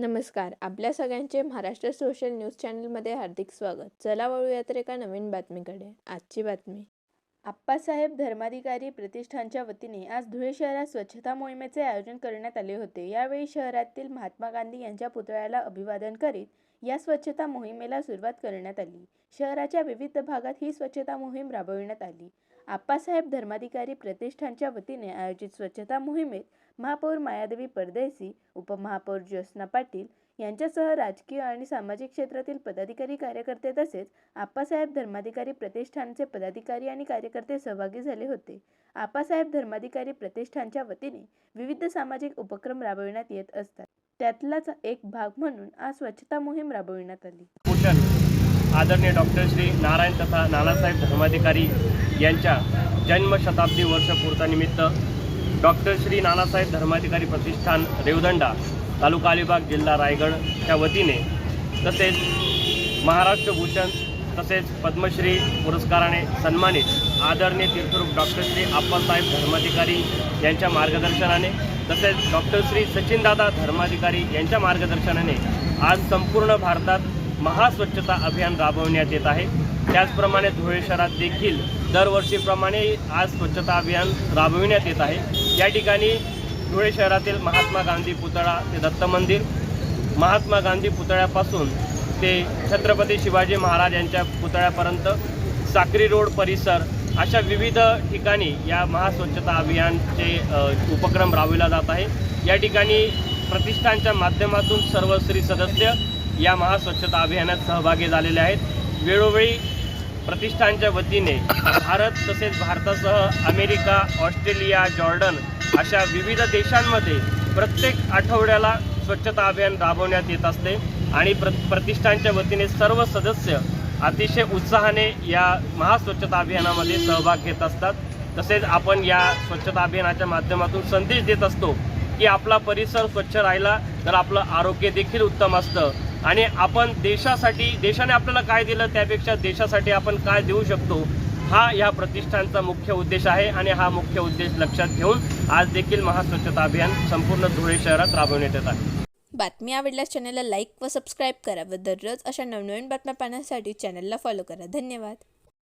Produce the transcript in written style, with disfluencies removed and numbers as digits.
नमस्कार. आपल्या सगळ्यांचे महाराष्ट्र सोशल न्यूज चॅनलमध्ये हार्दिक स्वागत. चला वळूया तर एका नवीन बातमीकडे. आजची बातमी. आप्पासाहेब धर्माधिकारी प्रतिष्ठानच्या वतीने आज धुळे शहरात स्वच्छता मोहिमेचे आयोजन करण्यात आले होते. यावेळी शहरातील महात्मा गांधी यांच्या पुतळ्याला अभिवादन करीत या स्वच्छता मोहिमेला सुरुवात करण्यात आली. शहराच्या विविध भागात ही स्वच्छता मोहीम राबविण्यात आली. आप्पासाहेब धर्माधिकारी प्रतिष्ठानच्या वतीने आयोजित स्वच्छता मोहिमेत महापौर मायादेवी परदेशी, उपमहापौर ज्योत्स्ना पाटील यांच्यासह राजकीय आणि सामाजिक क्षेत्रातील पदाधिकारी, कार्यकर्ते तसेच आप्पासाहेब धर्माधिकारी प्रतिष्ठानचे पदाधिकारी आणि कार्यकर्ते सहभागी झाले होते. आप्पासाहेब धर्माधिकारी प्रतिष्ठानच्या वतीने विविध सामाजिक उपक्रम राबविण्यात येत असतात. त्यातलाच एक भाग म्हणून आज स्वच्छता मोहीम राबविण्यात आली. आदरणीय डॉक्टर श्री नारायण तथा नानासाहेब धर्माधिकारी यांच्या जन्मशताब्दी वर्षपूर्तीनिमित्त डॉक्टर श्री नानासाहेब धर्माधिकारी प्रतिष्ठान रेवदंडा, तालुका अलिबाग, जिल्हा रायगडच्या वतीने तसेच महाराष्ट्र भूषण तसेच पद्मश्री पुरस्काराने सन्मानित आदरणीय तीर्थरूप डॉक्टर श्री आप्पासाहेब धर्माधिकारी यांच्या मार्गदर्शनाने तसेच डॉक्टर श्री सचिनदादा धर्माधिकारी यांच्या मार्गदर्शनाने आज संपूर्ण भारतात महास्वच्छता अभियान राबवण्यात येत आहे. त्याचप्रमाणे धुळे शहरात देखील दरवर्षीप्रमाणे आज स्वच्छता अभियान राबविण्यात येत आहे. या ठिकाणी धुळे शहरातील महात्मा गांधी पुतळा ते दत्त मंदिर, महात्मा गांधी पुतळ्यापासून ते छत्रपती शिवाजी महाराज यांच्या पुतळ्यापर्यंत, साक्री रोड परिसर अशा विविध ठिकाणी या महास्वच्छता अभियानचे उपक्रम राबविला जात आहे. या ठिकाणी प्रतिष्ठानच्या माध्यमातून सर्व श्री सदस्य या महास्वच्छता अभियानात सहभागी झालेले आहेत. वेळोवेळी प्रतिष्ठानच्या वतीने भारत तसेच भारतासह अमेरिका, ऑस्ट्रेलिया, जॉर्डन अशा विविध देशांमध्ये प्रत्येक आठवड्याला स्वच्छता अभियान राबवण्यात येत असते आणि प्रतिष्ठानच्या वतीने सर्व सदस्य अतिशय उत्साहाने या महास्वच्छता अभियानामध्ये सहभाग घेत असतात. तसेच आपण या स्वच्छता अभियानाच्या माध्यमातून संदेश देत असतो की आपला परिसर स्वच्छ राहिला तर आपलं आरोग्य देखील उत्तम असतं आणि आपण देशाने आपल्याला काय दिलं त्यापेक्षा देशासाठी आपण काय देऊ शकतो हा या प्रतिष्ठानचा मुख्य उद्देश आहे आणि हा मुख्य उद्देश लक्षात घेऊन आज देखील महास्वच्छता अभियान संपूर्ण धुळे शहरात राबवण्यात येत आहे. बातमी आवडल्यास चॅनलला लाईक व सबस्क्राईब करा व दररोज अशा नवनवीन बातम्या पाहण्यासाठी चॅनलला फॉलो करा. धन्यवाद.